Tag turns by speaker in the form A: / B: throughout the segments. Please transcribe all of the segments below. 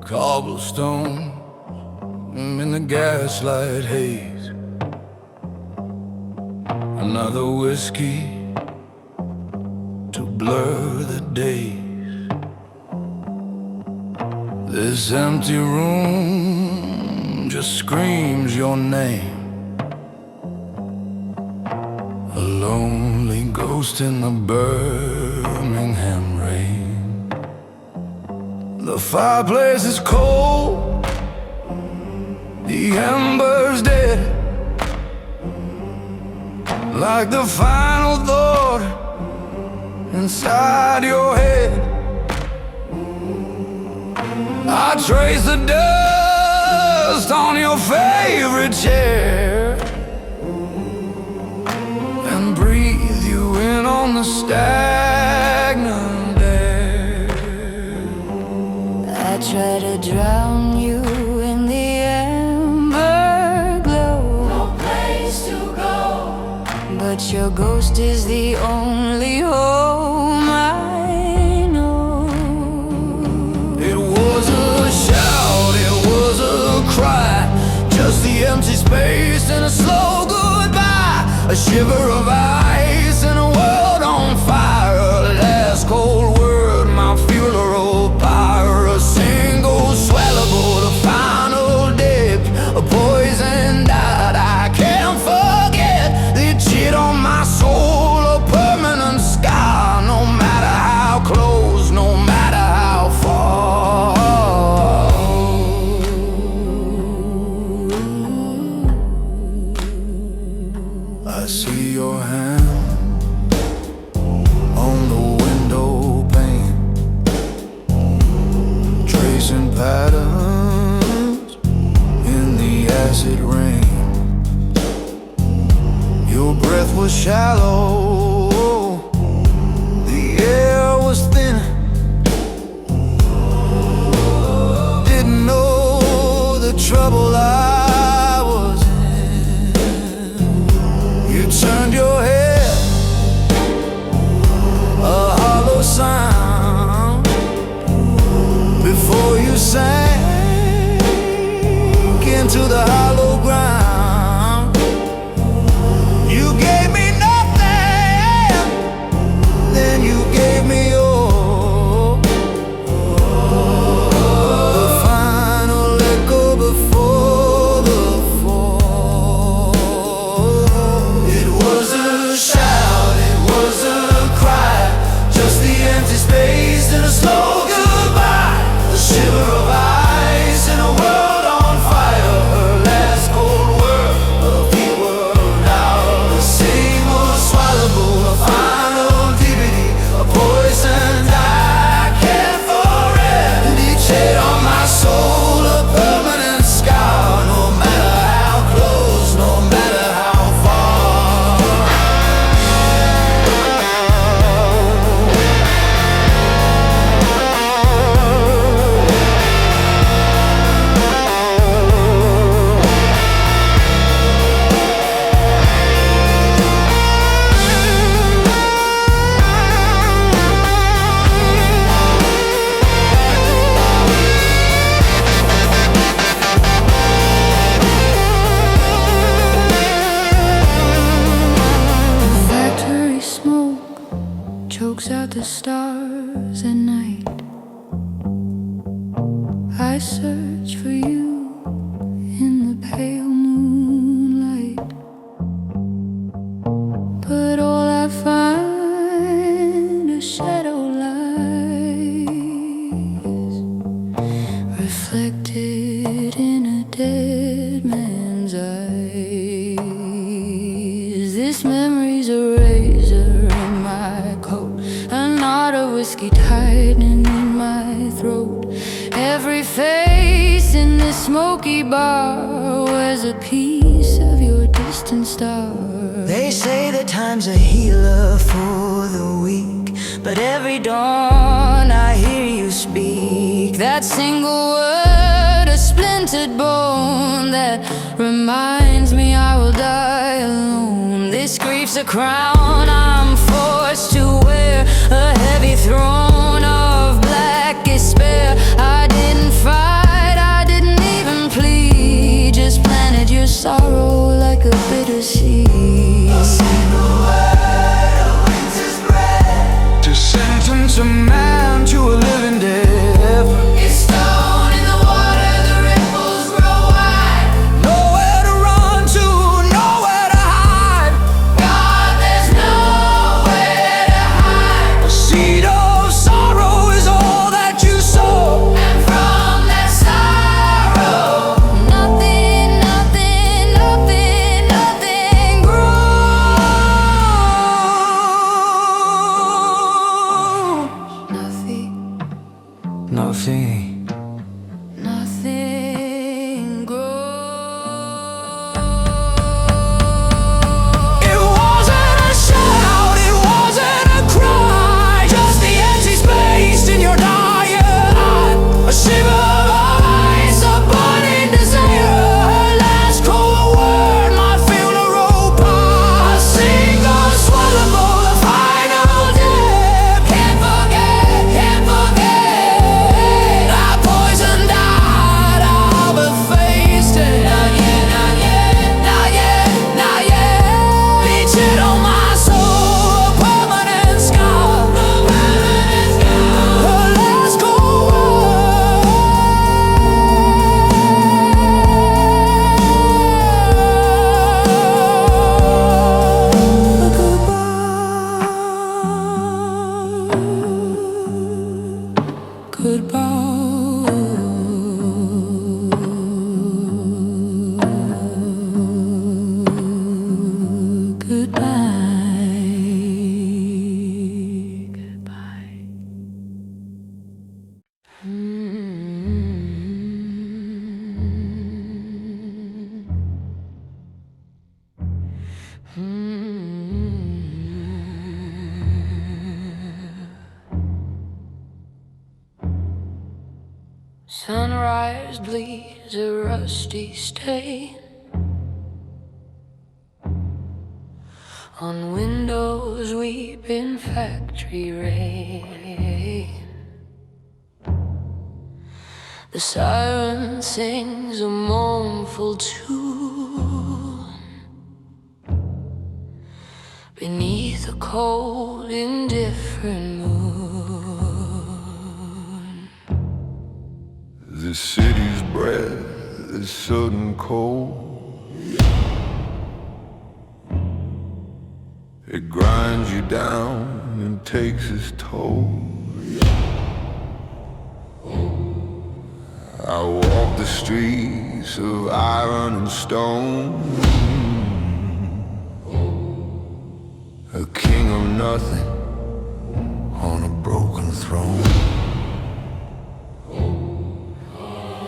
A: Cobblestone in the gaslight haze, another whiskey to blur the days. This empty room just screams your name, a lonely ghost in the Birmingham rain. The fireplace is cold, the embers dead, like the final thought inside your head. I trace the dust on your favorite chair and breathe you in on the stagnant air.
B: I try to drown you in the amber glow.
C: No place to go,
B: But your ghost is the only home I know.
A: It was a shout, it was a cry, just the empty space and a slow goodbye. A shiver of ice in a world on fire. A last cold word, my funeral pyre. A single swallowable, the final dip. A poison dart I can't forget. The chit on my soul, a permanent scar. No matter how close, no matter how far. I see your hand on the window pane, tracing patterns in the acid rain. Your breath was shallow, the air was thin. Didn't know the trouble I was in. You turned your head, a hollow sound, before you sank into the hollow ground. You gave me nothing, then you gave me all. The final echo before the fall. It was a shout, it was a cry, just the empty space and a slow goodbye. The shiver of ice in a world on fire. Her last cold word, a few world out. The single swallowable, a final DVD, a poison I can't forget. And each hit on my soul, a permanent scar. No matter how close, no matter how far.
B: Factory smoke chokes out the stars at night. I search for you in the pale moonlight, but all I find are shadow lies reflected in a dead man's eyes. This memory's a razor in my coat, a knot of whiskey tightening in my throat. Every face in this smoky bar wears a piece of your distant star.
D: They say that time's a healer for the weak, but every dawn I hear you speak.
B: that single word a splintered bone that reminds me I will die alone. This grief's a crown I'm forced to wear, a heavy throne of black despair. I didn't fight, I didn't even plead, just planted your sorrow like a bitter seed.
A: A single word of winter's breath to sentence a man to a living death.
B: It's stone in the water, the ripples grow wide.
A: Nowhere to run to, nowhere to hide.
B: God, there's nowhere to hide.
A: A seed of sorrow is all that you sow,
B: And from that sorrow, nothing, nothing, nothing, nothing grows. Nothing,
A: nothing.
B: nothing grows.
A: It wasn't a shout, it wasn't a cry, just the empty space in your dying eye. A shiver of ice, a burning desire, her last cold word, my funeral pyre. A single swallowable, the final death.
B: Can't forget, can't forget.
A: I poisoned out, I'll be faced it.
B: Not yet, not yet,
A: Not yet, not yet. Beaching on my soul, a permanent scar. Her last cold word.
B: Goodbye, goodbye. Sunrise bleeds a rusty stain on windows weep in factory rain. The siren sings a mournful tune beneath a cold, indifferent moon.
E: The city's breath is sudden cold. It grinds you down and takes its toll. I walk the streets of iron and stone, a king of nothing on a broken throne.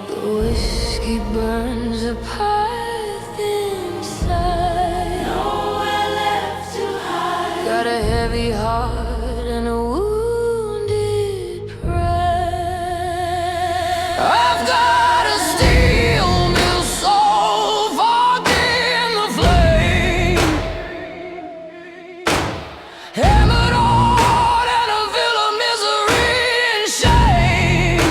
B: The whiskey burns a path inside.
C: Nowhere left to hide.
B: Got a heavy heart and a wounded pride.
A: I've got a steel mill soul fogged in the flame, hammered on and a veil of misery and shame.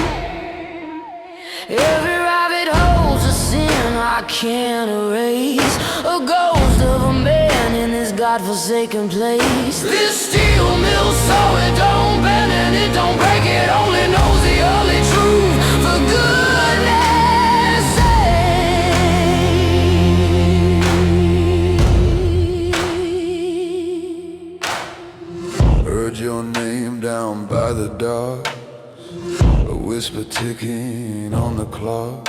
B: Every rabbit hole's a sin I can't erase, a ghost of a man in this godforsaken place.
A: This steel mill so it don't bend and it don't break, it only knows the early truth. For goodness sake.
E: Heard your name down by the docks, a whisper ticking on the clock.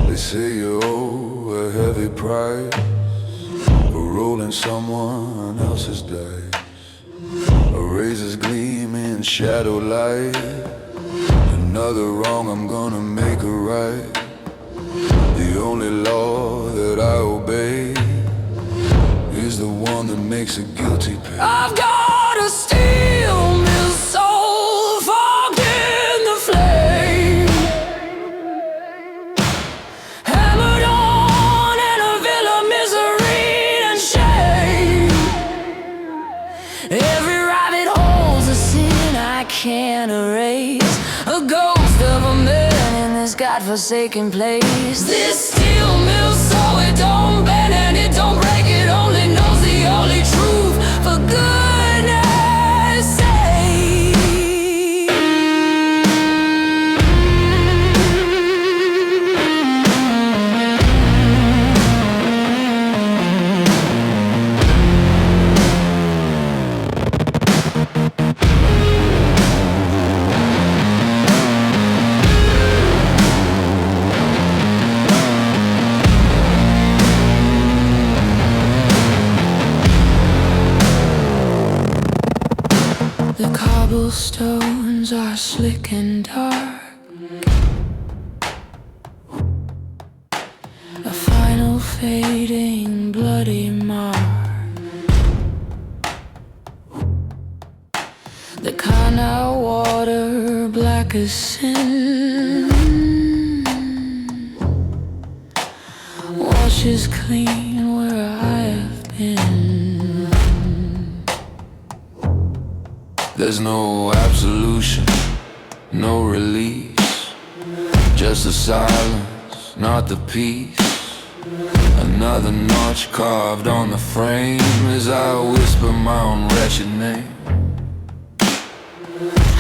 E: They say you owe a heavy price for rolling someone else's dice. A razor's gleaming shadow light, another wrong I'm gonna make it right. The only law that I obey is the one that makes a guilty pay.
A: I've got a steel mill soul fogged in the flame,
B: place, a ghost of a man in this godforsaken place. This steel mill, so it don't bend and it don't break, it only knows the only truth, for goodness sake. The cobblestones are slick and dark, a final fading bloody mark. The canal water black as sin washes clean where I have been.
E: There's no absolution, no release, just the silence, not the peace. Another notch carved on the frame as I whisper my own wretched name.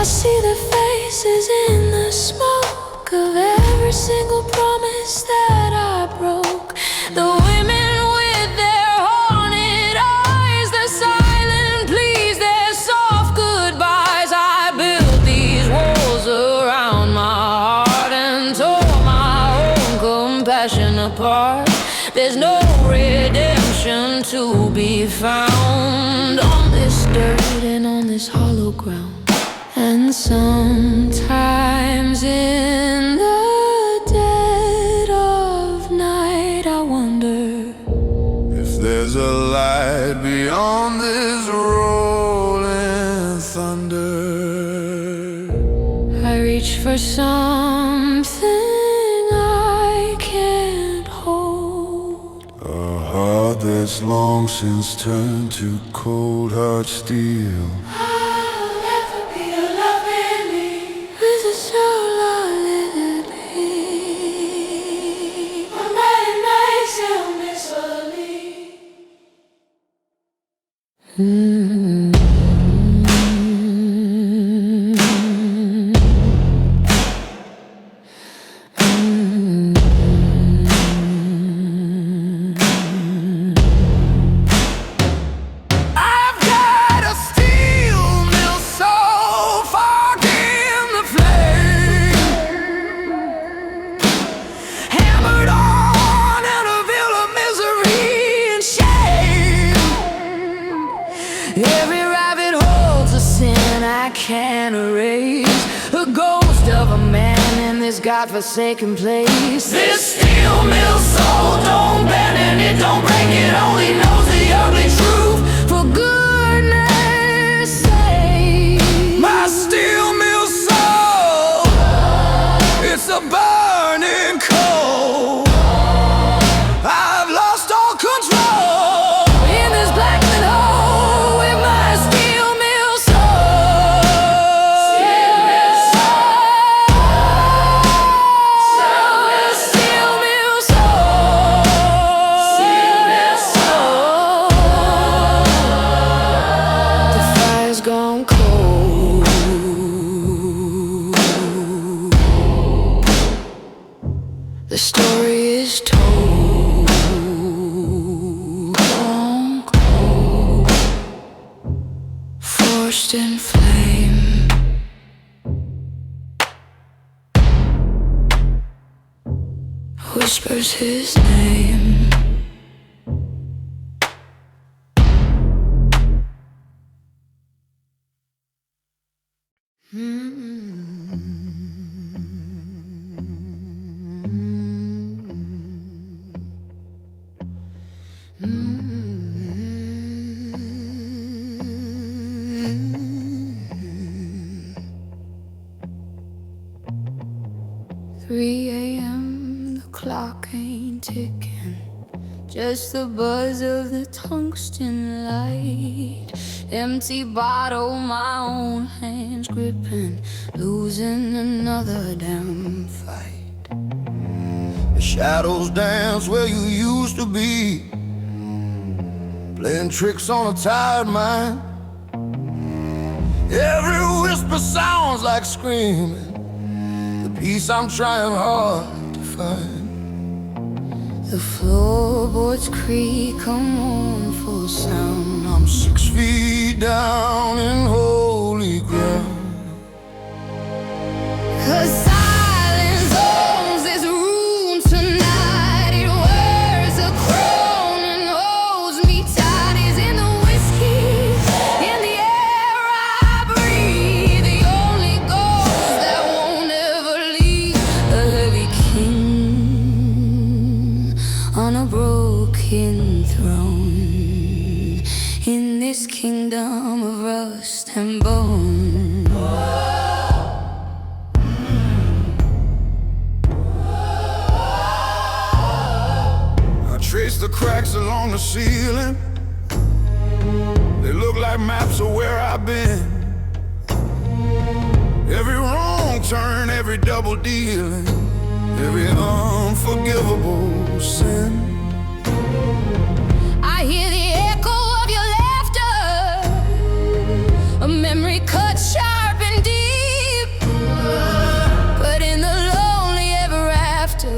B: I see the faces in the smoke of every single promise that I broke. The women with their haunted eyes, the silent pleas, their soft goodbyes. I built these walls around my heart and tore my own compassion apart. There's no redemption to be found on this dirt and on this hollow ground. And sometimes in the dead of night I wonder
E: If there's a light beyond this rolling thunder.
B: I reach for something I can't hold.
E: A heart that's long since turned to cold hard steel.
B: With a soul I'll let it be. One night nights I'll miss early.
E: I've got a steel mill so far in the flame, hammered on in a veil of misery and shame.
B: Every rabbit holds a sin I can't erase, a ghost of a man in this godforsaken place.
E: This steel mill soul don't bend and it don't break, it only knows the ugly truth,
B: For goodness sake,
E: my steel mill soul, it's a burning coal. I've lost all control
B: in this blackened hole with my steel mill soul. Steel mill soul. The fire's gone cold. The story is told. Gone cold, forged in flame. Whispers his name. The clock ain't ticking, just the buzz of the tungsten light. Empty bottle, my own hands gripping, losing another damn fight.
A: The shadows dance where you used to be, playing tricks on a tired mind. Every whisper sounds like screaming, the peace I'm trying hard to find.
B: The floorboards creak, a mournful sound.
A: I'm 6 feet down in holy ground.
B: 'Cause silence owns this room tonight. It wears a crown and holds me tight. It's in the whiskey, in the air I breathe. The only ghost that won't ever leave. A heavy king on a broken throne, in this kingdom of rust and bone.
A: I trace the cracks along the ceiling, they look like maps of where I've been. Every wrong turn, every double dealing, every unforgivable sin.
B: I hear the echo of your laughter, a memory cut sharp and deep. But in the lonely ever after,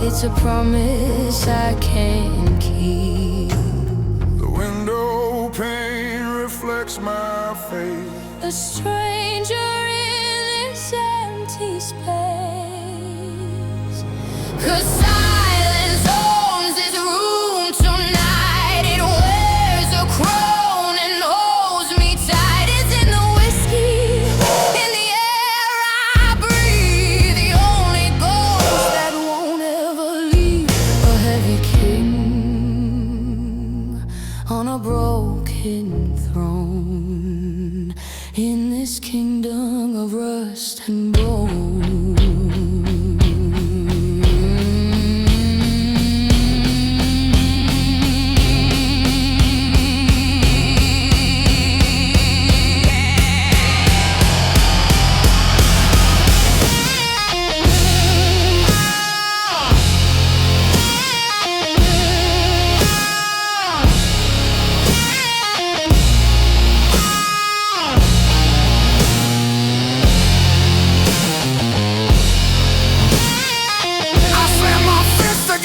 B: it's a promise I can't keep.
A: The window pane reflects my face,
B: A stranger in this empty space. 'Cause silence owns this room tonight. It wears a crown and holds me tight. It's in the whiskey, in the air I breathe. The only ghost that won't ever leave. A heavy king on a broken throne, in this kingdom of rust and bone.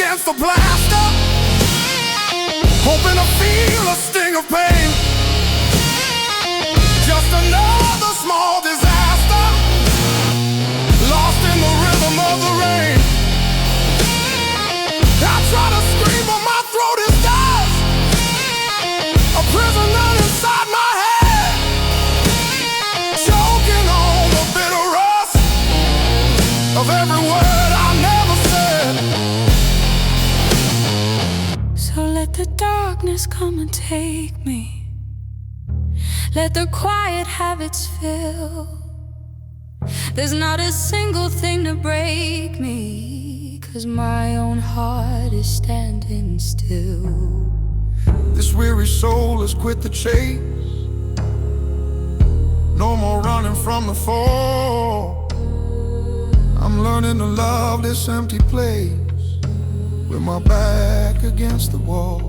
A: against the blaster, hoping to feel a sting of pain. Just another small disaster, lost in the rhythm of the rain. I try to scream but my throat is dust, a prisoner inside my head, choking on the bitter rust of every word I never said.
B: So let the darkness come and take me, let the quiet have its fill. There's not a single thing to break me, 'cause my own heart is standing still.
A: This weary soul has quit the chase, no more running from the fall. I'm learning to love this empty place, with my back against the wall.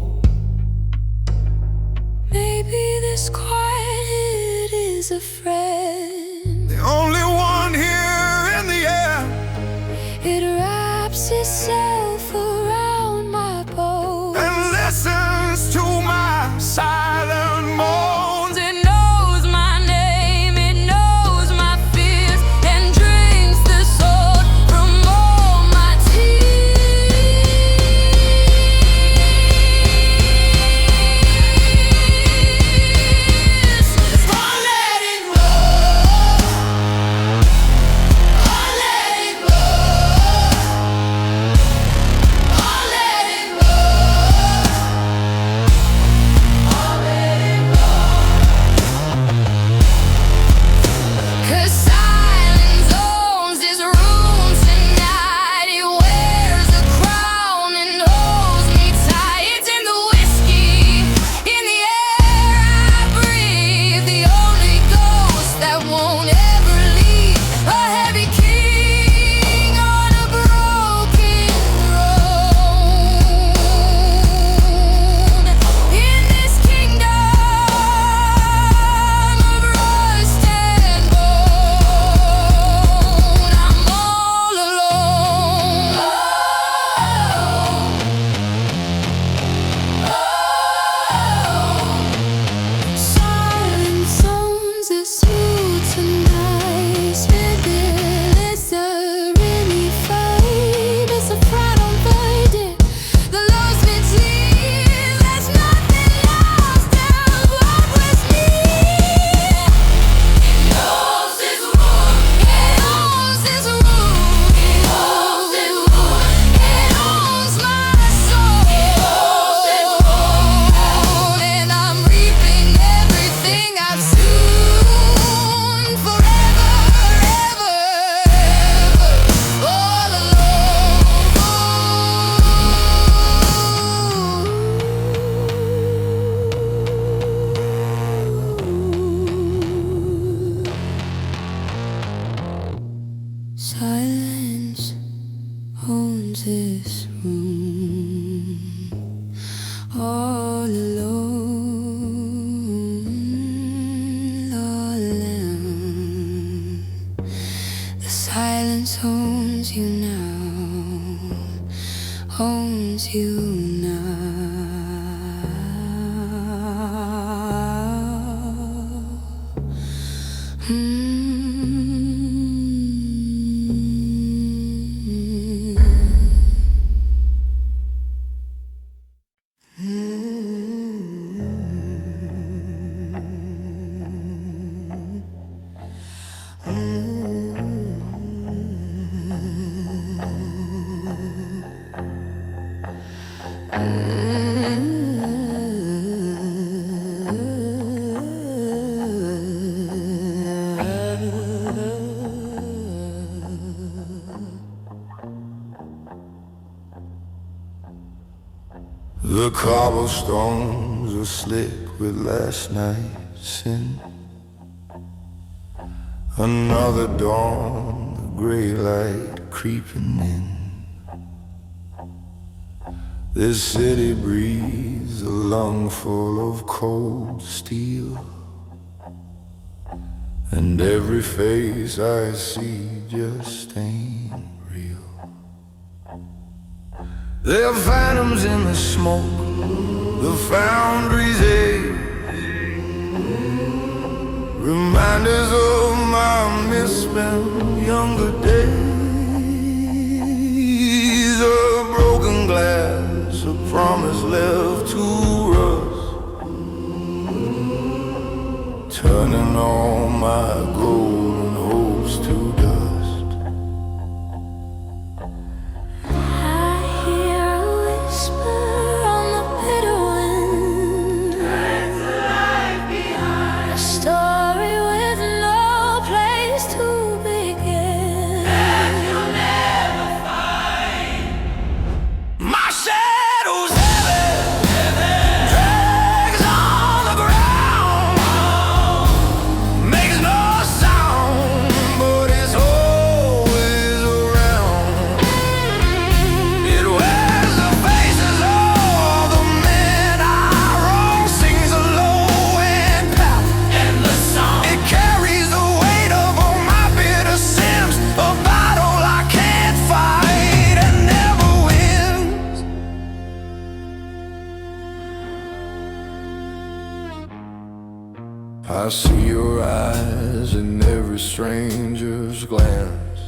B: Maybe this quiet is a friend,
A: The only one here in the air.
B: it wraps itself around my bones
A: And listens to my silent moans.
B: It knows my name, it knows my fears, and drinks the salt from all my tears. I let it roll. Silence owns this room, all alone, all alone. The silence owns you now, owns you now.
E: The cobblestones are slick with last night's sin. Another dawn, the gray light creeping in. This city breathes a lungful of cold steel, and every face I see just ain't real. There are phantoms in the smoke, the foundry's age, reminders of my misspent younger days. A broken glass, a promise left to rust, turning all my golden hopes to dust. I see your eyes in every stranger's glance.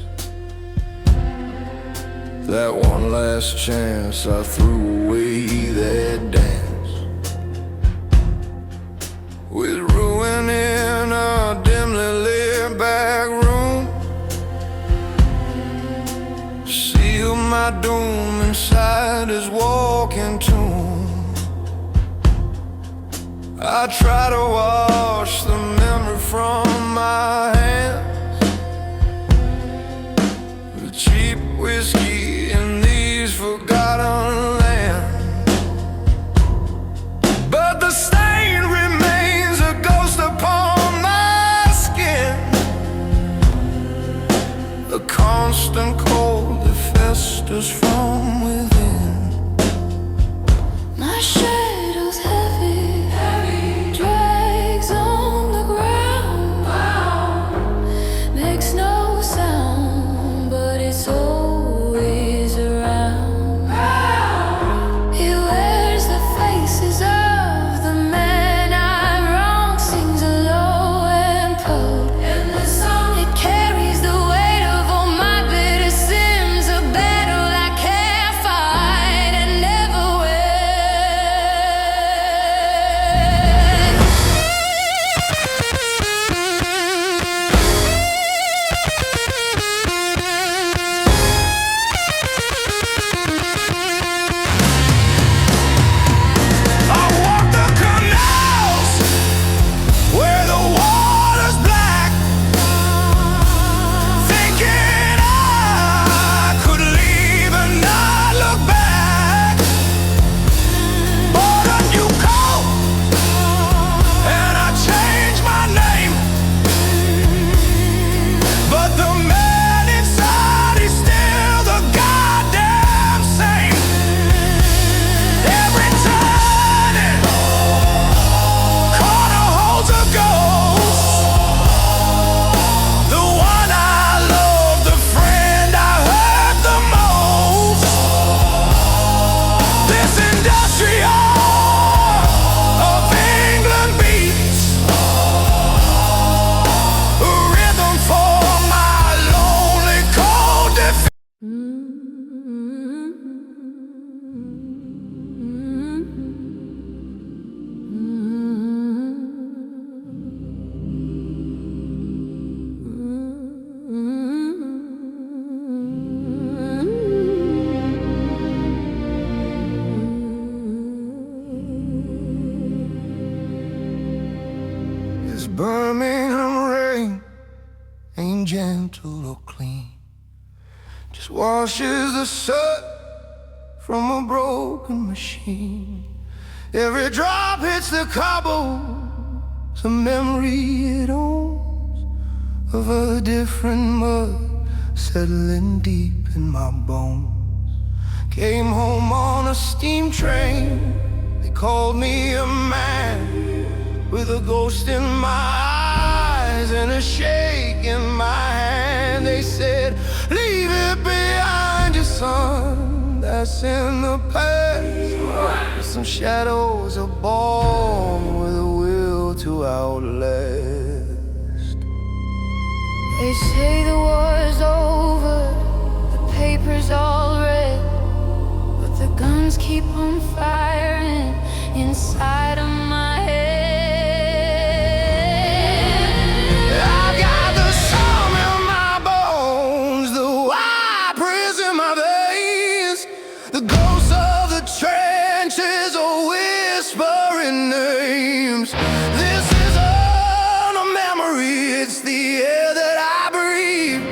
E: That one last chance I threw away that dance. With ruin in a dimly lit back room, sealed my doom inside his walking tomb. I try to wash the memory from my hands, the cheap whiskey in these forgotten lands. But the stain remains a ghost upon my skin, a constant cold that festers from within.
B: My shadow's heavy, drags on the ground, makes no sound, but it's always around. It wears the faces of the men I wronged, sings a low and cold in the song. It carries the weight of all my bitter sins, a battle I can't fight and never will.
A: clean. Just washes the soot from a broken machine. Every drop hits the cobble, it's a memory it owns of a different mud settling deep in my bones. Came home on a steam train. They called me a man with a ghost in my eyes and a shake in my hand. They said, leave it behind you, son, that's in the past. Some shadows are born with a will to outlast.
B: They say the war's over, the paper's all read, but the guns keep on firing inside of my head.
A: I've got the Somme in my bones, the white breeze in my veins. The ghosts of the trenches are whispering names. This isn't a memory, it's the air that I breathe.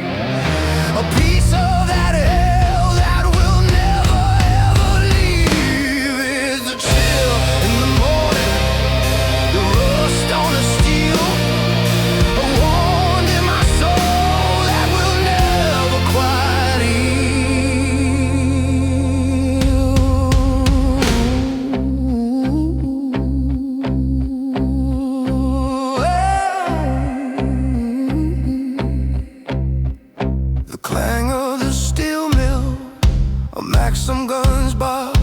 A: A piece of that hell that will never ever leave. Is the chill in the morning, the rust on the steel, a wound in my soul that will never quite heal. The clang of the steel mill, a Maxim guns bar,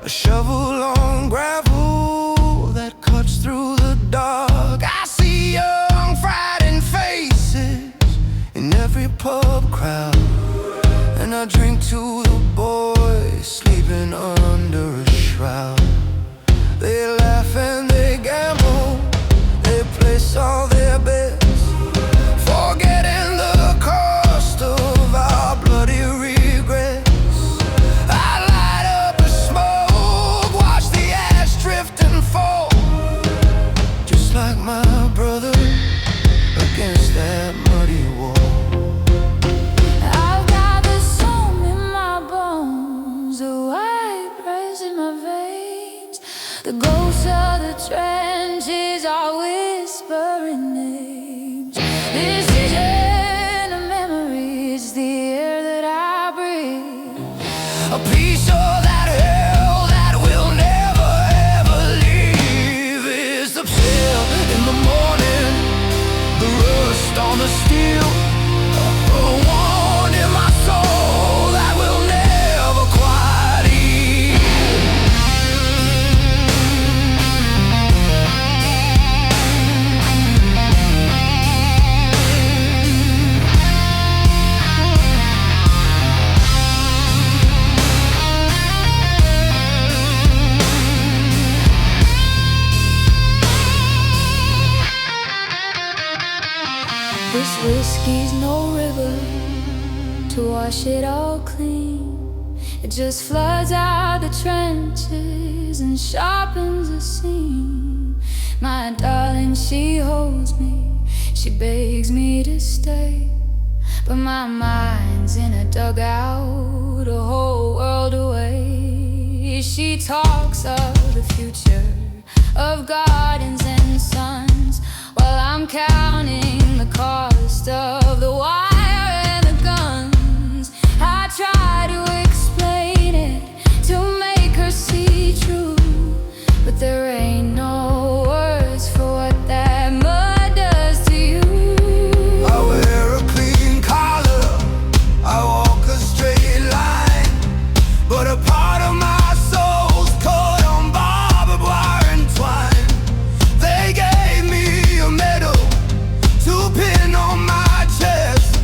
A: a shovel on gravel that cuts through the dark. I see young frightened faces in every pub crowd, and I drink to the boys sleeping under a shroud. They laugh and they gamble, they place all their bets, forgetting the cost of our bloody regrets. I light up a smoke, watch the ash drift and fall, just like my brother against that muddy wall.
B: I've got the Somme in my bones, the white breeze in my veins. The ghosts of the trenches are whispering names. This isn't a memory, it's the air that I breathe.
A: A piece of that hell that will never ever leave. Is the chill in the morning, the rust on the steel, a wound in my soul that will never quite heal.
B: This whiskey's no river to wash it all clean. It just floods out the trenches and sharpens the seam. My darling, she holds me, she begs me to stay, but my mind's in a dugout, a whole world away. She talks of the future, of gardens and suns, while I'm counting the cost of the wire and the guns. I try to explain it, to make her see true, but there ain't no words for what that mud does to you.
A: I wear a clean collar, I walk a straight line, but a part of my soul's caught on barbed wire and twine. They gave me a medal to pin on my chest,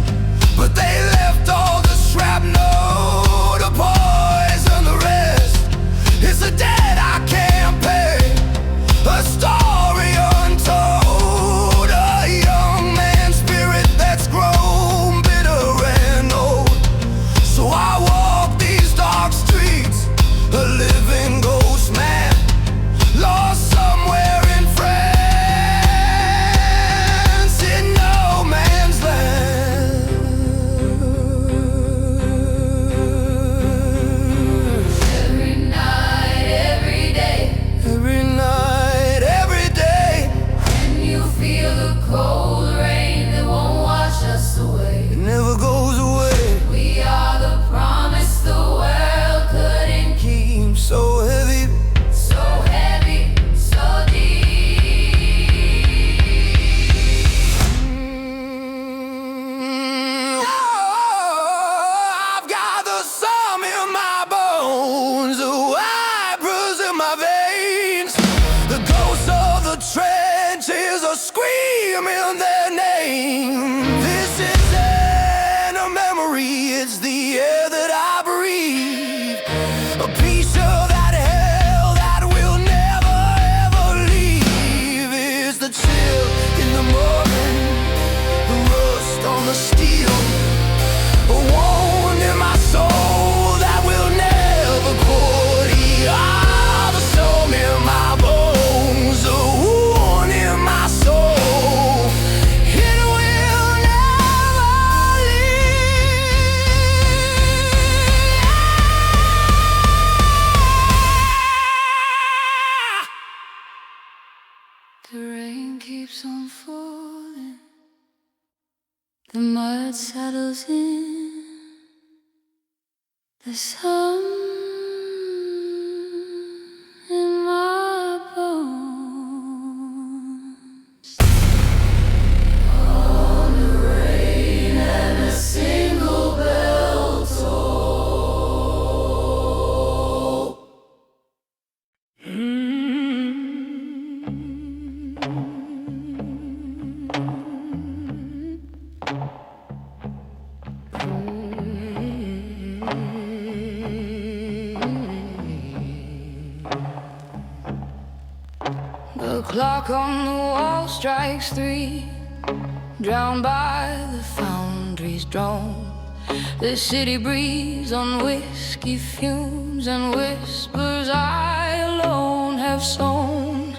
A: memory, it's the air that I breathe. A piece of that hell that will never ever leave. It's the chill in the morning, the rust on the steel, a wound in my soul that will never cool. The Somme in my bones, a wound in my soul. It will never leave.
B: The rain keeps on falling, the mud settles in, the sun in my bones. All the rain and a single bell toll. The clock on the wall strikes 3, drowned by the foundry's drone. The city breathes on whiskey fumes and whispers I alone have sown.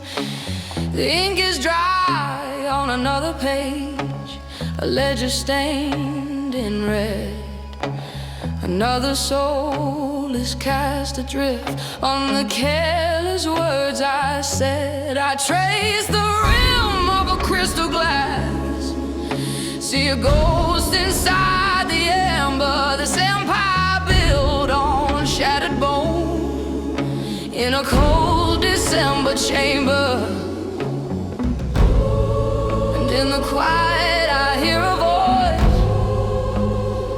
B: The ink is dry on another page, a ledger stained in red. Another soul is cast adrift on the careless words I said. I trace the rim of a crystal glass, see a ghost inside the amber. This empire built on shattered bone in a cold December chamber. And in the quiet I hear a voice,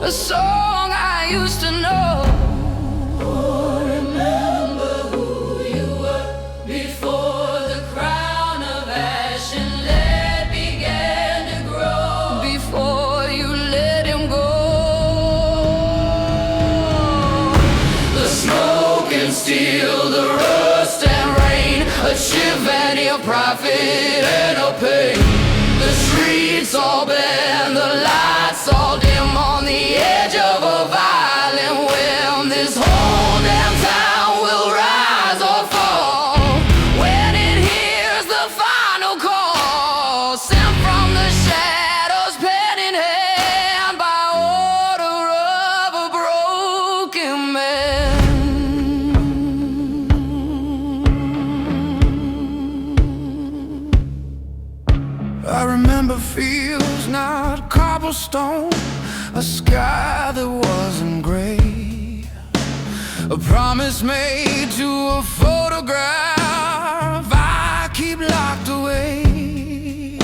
B: a song I used to know. Remember who you were before the crown of ash and lead began to grow. Before you let him go. The smoke and steel, the rust and rain, a chimney, a prophet and a pain. The streets all bend, the lights all dim on the edge of a violent whim. This whole damn town will rise or fall when it hears the final call, sent from the shadows, pen in hand, by order of a broken man.
A: I remember fields, not cobblestone, a sky that wasn't gray, a promise made to a photograph I keep locked away.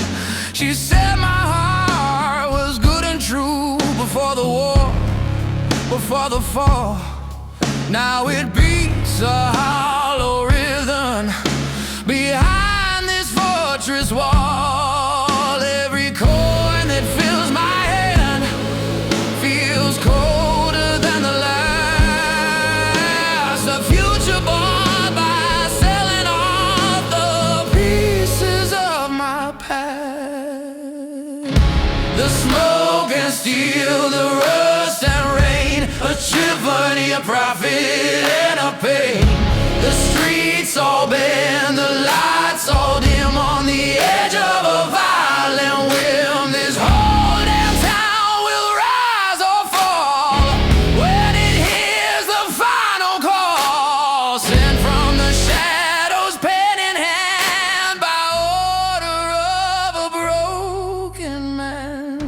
A: She said my heart was good and true before the war, before the fall. Now it beats a hollow rhythm behind this fortress wall. Every coin that fills my hand feels colder than the last. The future bought by selling off the pieces of my past. The smoke and steel, the rust and rain, a chimney, a prophet and a pain. The streets all bend, the lights all dim on the edge of a violent whim. This whole damn town will rise or fall when it hears the final call, sent from the shadows, pen in hand, by order of a broken man.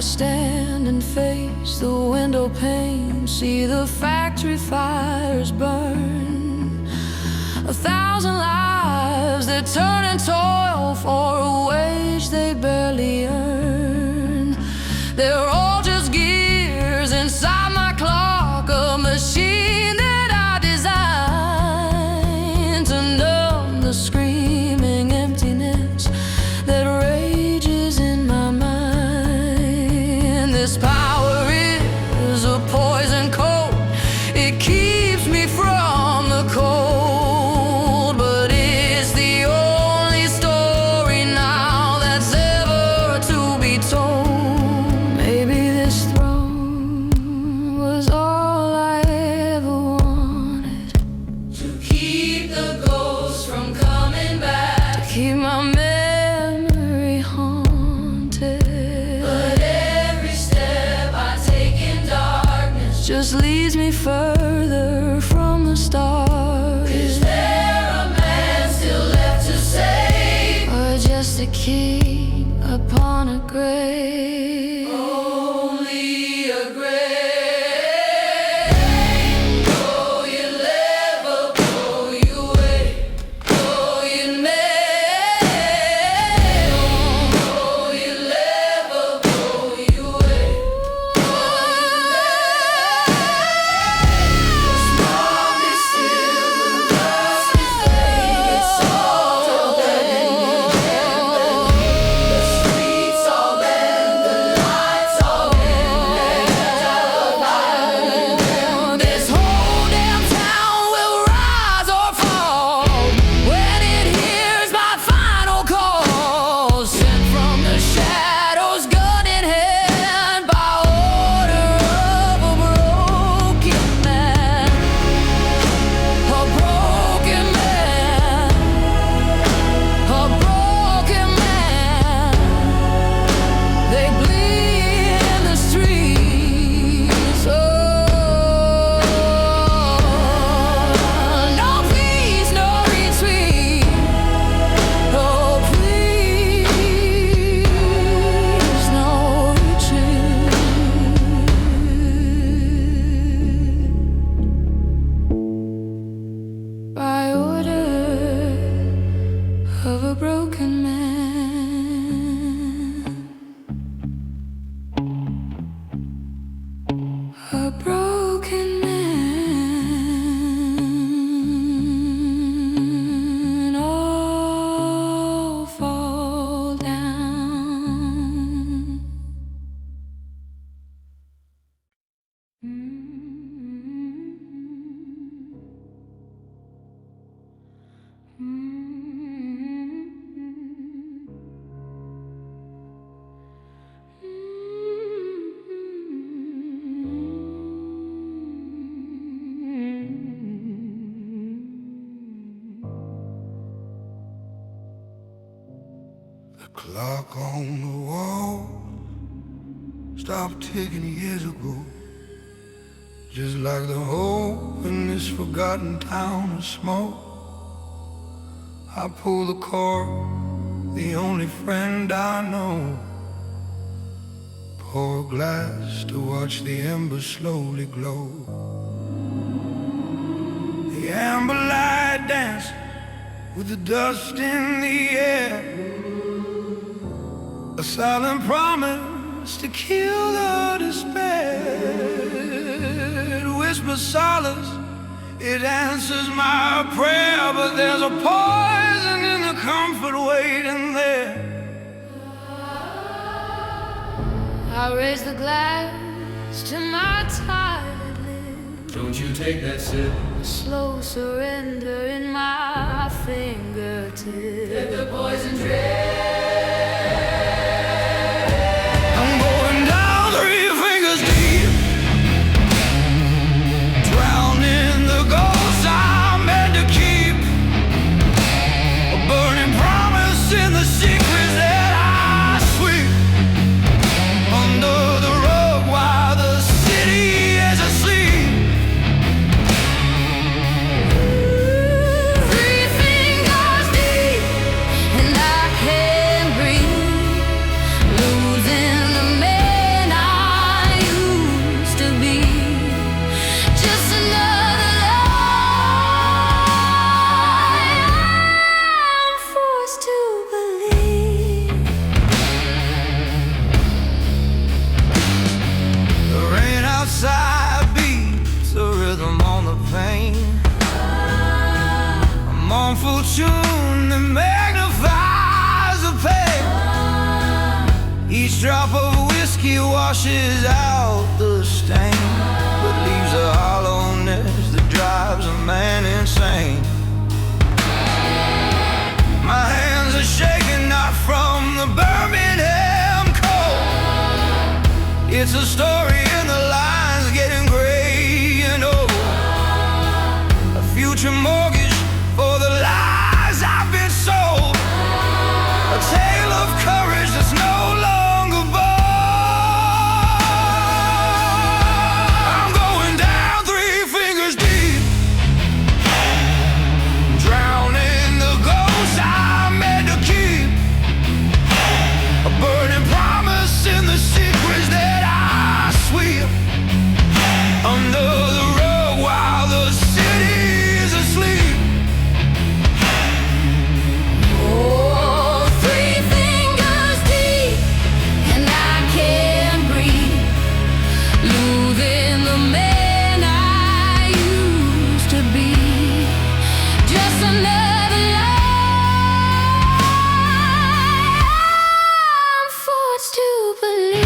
B: stand and face the window pane, see the factory fires burn. 1,000 lives that turn and toil for a wage they barely earn. They're all just gears inside my clock, a machine that I designed to numb the screaming emptiness that rages in my mind. This power is a poison cold, it keeps me from the cold, but it's the only story now that's ever to be told. Maybe this throne was all I ever wanted, to keep the ghosts from coming back, to keep my memory haunted. But every step I take in darkness just leads me further from the start. Is there a man still left to save, or just a king upon a grave? Only a grave. Though you never go your way, though you may, though you never go your way, Small is still the dust is laid, it's all been, the streets all been, the lights all been, this whole damn town will rise or fall when it hears my final call, sent from the shadows, gun in hand, by order of a broken man, a broken man, a broken man. They bleed in the streets. Oh, no peace, no retreat. Oh, please, no retreat. By order of a broken man, a broken man, all fall down.
E: The clock on the wall stopped ticking years ago, just like the hole in this forgotten town of smoke. I pull the cord, the only friend I know. Pour a glass to watch the embers slowly glow. The amber light dance with the dust in the air, a silent promise to kill the despair. It whispers solace, it answers my prayer, but there's a poison in the comfort waiting there.
B: I raise the glass to my tired lips,
F: Don't you take that sip.
B: a slow surrender in my fingertips.
F: Let the poison drip.
E: I'm going down 3 fingers deep, drowning the ghosts I'm meant to keep, a burning promise in the secrets that I sweep under the rug while the city is asleep.
B: 3 fingers deep, and I can't breathe.
A: sing a mournful tune that magnifies the pain. Each drop of whiskey washes out the stain, but leaves a hollowness that drives a man insane. My hands are shaking, not from the Birmingham cold. It's a story in the lines getting gray and old. A future mortgage for the lies I've been sold. A tale of courage that's no longer bold. I'm going down 3 fingers deep, drowning the ghosts I meant to keep. A burning promise in the secrets that I sweep under the rug while the city is asleep.
B: Oh, 3 fingers deep, and I can't breathe, losing the man I used to be. Just another lie I'm forced to believe.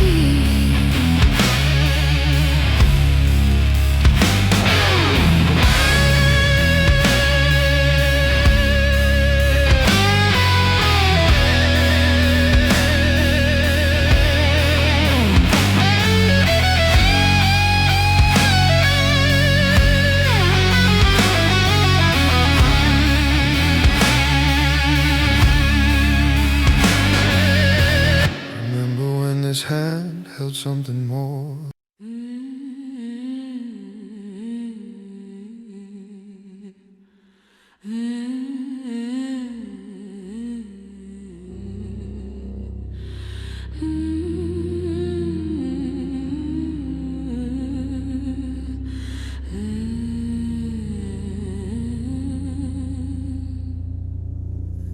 E: Remember when this hand held something more?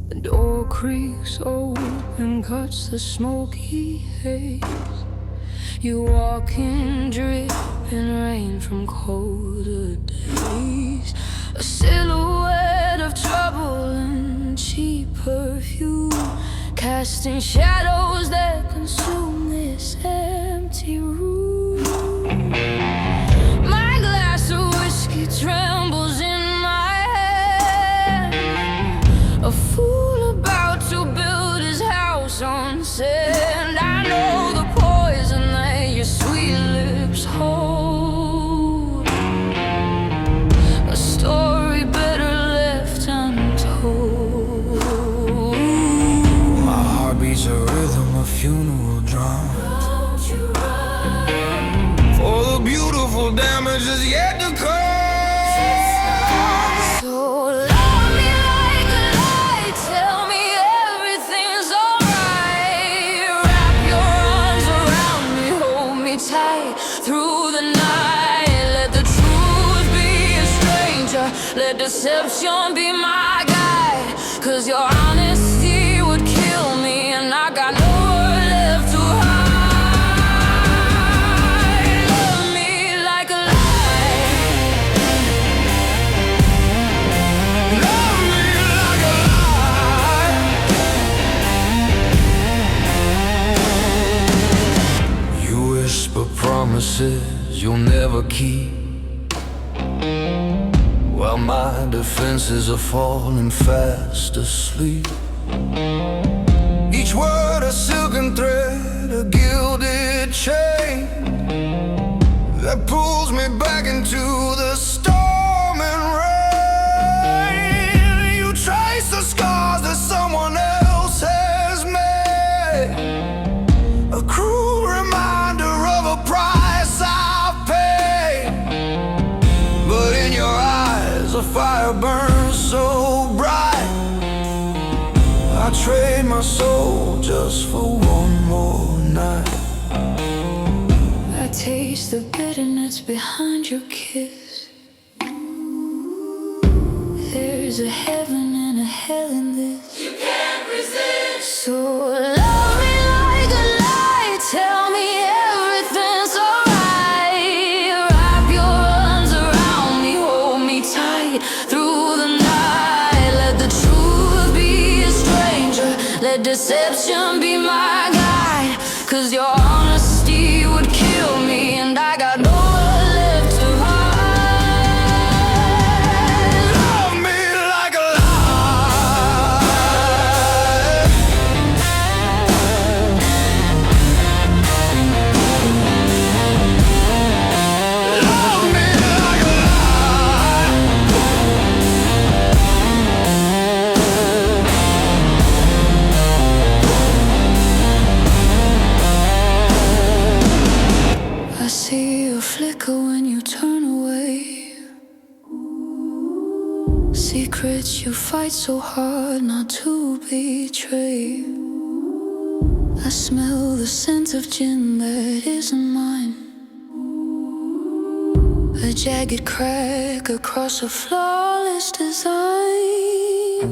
B: The door creaks open, cuts the smoky haze. You walk in dripping rain from colder days. A silhouette of trouble and cheap perfume, casting shadows that consume this empty room. My glass of whiskey trembles in my hand. A fool about to build his house on sand. I know the poison that your sweet lips hold. A story better left untold.
A: My heart beats a rhythm, a funeral drum.
B: Don't you run.
A: For the beautiful damage is yet to come.
B: So love me like a light, tell me everything's alright. Wrap your arms around me, hold me tight through the night. Let the truth be a stranger, let deception be my guide. 'Cause your honesty would kill me, and I got nowhere left to hide. Love me like a light.
A: Love me like a lie. You whisper promises you'll never keep, while my defenses are falling fast asleep. Each word a silken thread, a gilded chain that pulls me back into the storm and rain. You trace the scars that someone else has made, a cruel reminder of a price I've paid. But in your eyes a fire burns so bright, I trade my soul just for one more night.
B: I taste the bitterness behind your kiss. There's a heaven and a hell in this. You can't resist. So love me like a light, tell me everything's alright. Wrap your arms around me, hold me tight. deception be my guide, 'cause your honesty would kill me, and I got nowhere left to hide.
A: Love me like a lie. Love me like a lie.
B: I see a flicker when you turn away. Secrets you fight so hard not to betray. I smell the scent of gin that isn't mine. A jagged crack across a flawless design.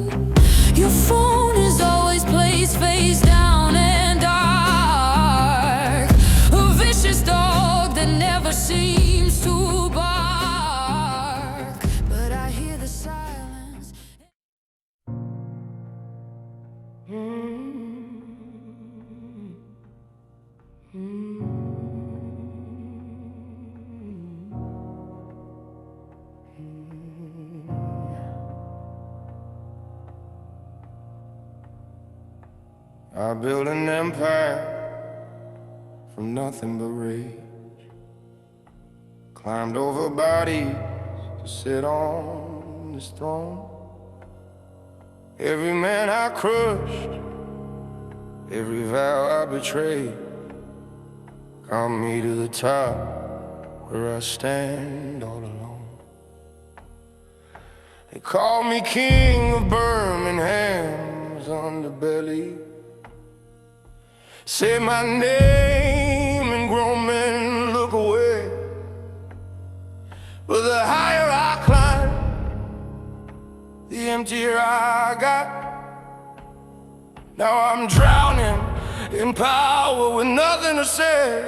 B: Your phone is always placed face down and dark. A vicious dog that never seems to bark. But I hear the silence.
E: I built an empire from nothing but rage. Climbed over bodies to sit on this throne. Every man I crushed, every vow I betrayed, got me to the top where I stand all alone. They call me king of Birmingham's underbelly. Say my name and grown men look away. But the higher I climb, the emptier I got. Now I'm drowning in power with nothing to say.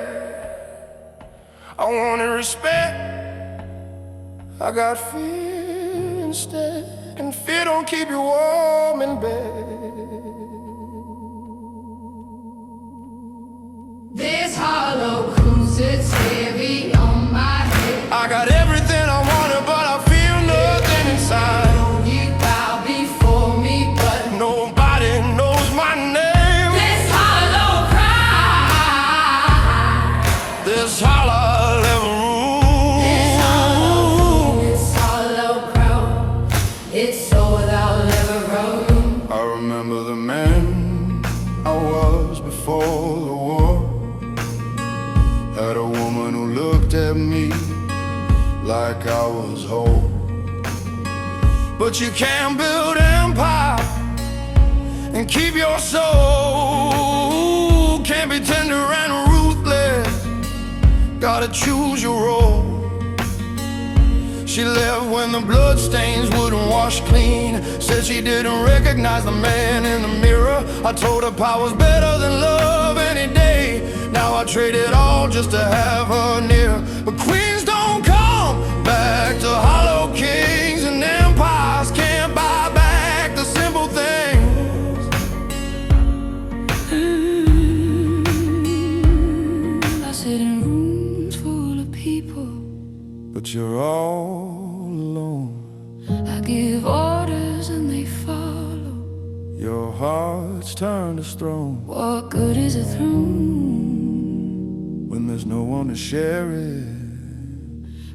E: I wanted respect, I got fear instead. And fear don't keep you warm in bed.
F: This hollow cruise sits heavy on my head.
E: I got everything I wanted, but I feel nothing inside.
F: You bow before me, but
E: Nobody knows my name.
F: this hollow cry.
E: This hollow I'll ever rule.
F: This hollow crow. It's all I'll ever roam.
E: I remember the man I was before the war. Had a woman who looked at me like I was whole. But you can't build empire and keep your soul. Can't be tender and ruthless, gotta choose your role. She left when the bloodstains wouldn't wash clean. Said she didn't recognize the man in the mirror. I told her power's better than love any day. Now I trade it all just to have her near. But queens don't come back to hollow kings, and empires can't buy back the simple things.
B: I sit in rooms full of people.
E: But you're all alone.
B: I give orders and they follow.
E: Your heart's turned to stone
B: What good is a throne
E: when there's no one to share it,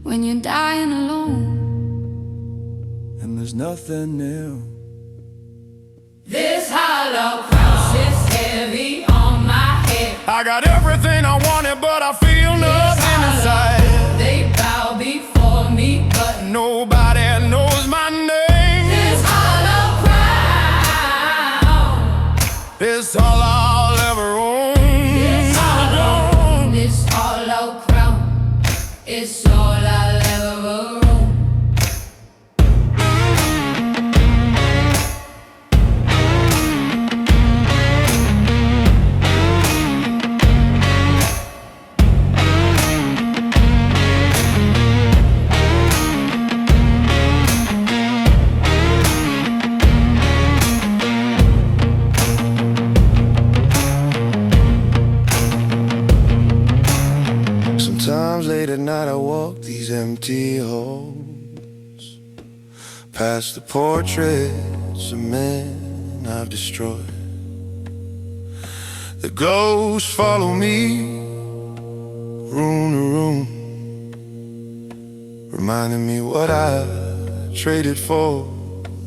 B: when you're dying alone?
E: and there's nothing new.
F: This hollow crown sits heavy on my head.
E: I got everything I wanted, but I feel nothing inside.
F: They bow before me, but
E: Nobody knows my name.
F: this hollow crown.
E: It's all I'll ever own.
F: This hollow crown. It's all I'll ever own.
E: past the portraits of men I've destroyed. The ghosts follow me room to room, reminding me what I traded for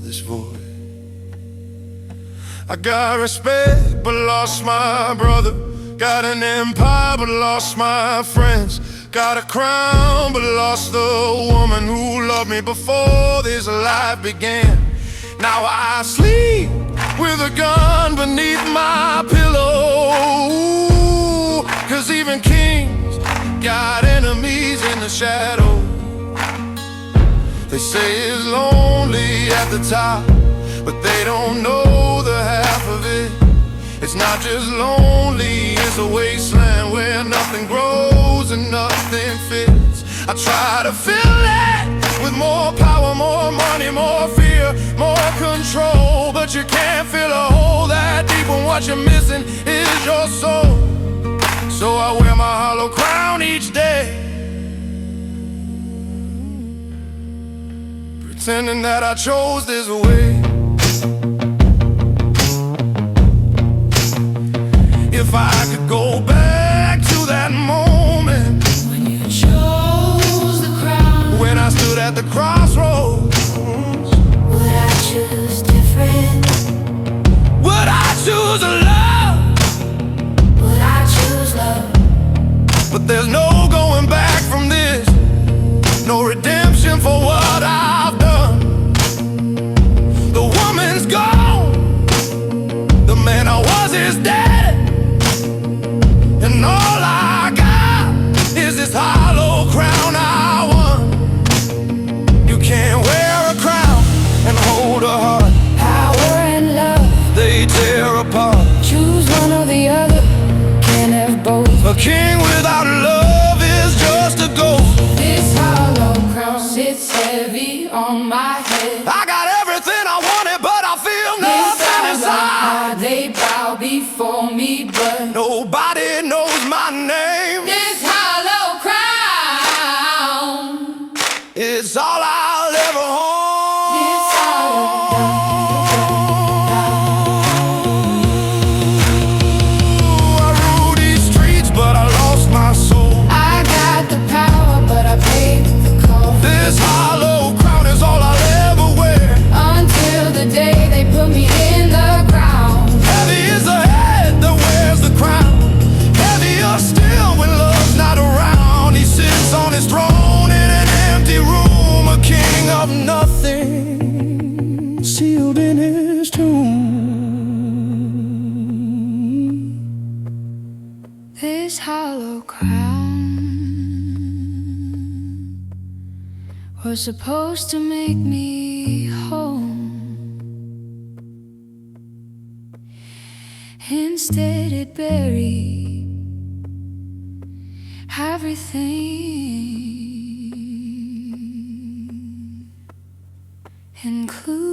E: this void. I got respect but lost my brother, got an empire but lost my friends, got a crown but lost the woman who loved me before this life began. Now I sleep with a gun beneath my pillow, 'cause even kings got enemies in the shadow. They say it's lonely at the top, but they don't know the half of it. It's not just lonely, it's a wasteland where nothing grows and nothing fits. I try to fill it with more power, more money, more fear, more control, but you can't fill a hole that deep when what you're missing is your soul. So I wear my hollow crown each day, pretending that I chose this way. If I could go back to that moment
F: when you chose the crown,
E: when I stood at the crossroads,
C: Would I choose different?
E: would I choose a love?
C: Would I choose love?
E: But there's no going back from this, no redemption for what I've done. The woman's gone, the man I was is dead, and all I got is this hollow crown I won. You can't wear a crown and hold a heart,
B: Power and love,
E: they tear apart.
B: choose one or the other, can't have both.
E: A king without love is just a ghost.
F: this hollow crown sits heavy on my head.
E: I got everything I wanted, but I feel
F: This
E: nothing
F: hollow
E: inside.
F: heart, they bow before me, but
E: Nobody knows my name.
F: this hollow crown,
E: It's all I'll ever
F: this hollow
E: I rule these streets, but I lost my soul.
F: I got the power, but I paid the cost.
E: This hollow crown is all I'll ever wear.
F: Until the day they put me in the ground.
E: Heavy is the head that wears the crown, heavier still when love's not around. He sits on his throne in an empty room, a king of nothing, sealed in his tomb.
B: This hollow crown was supposed to make me home. Instead it buried everything, including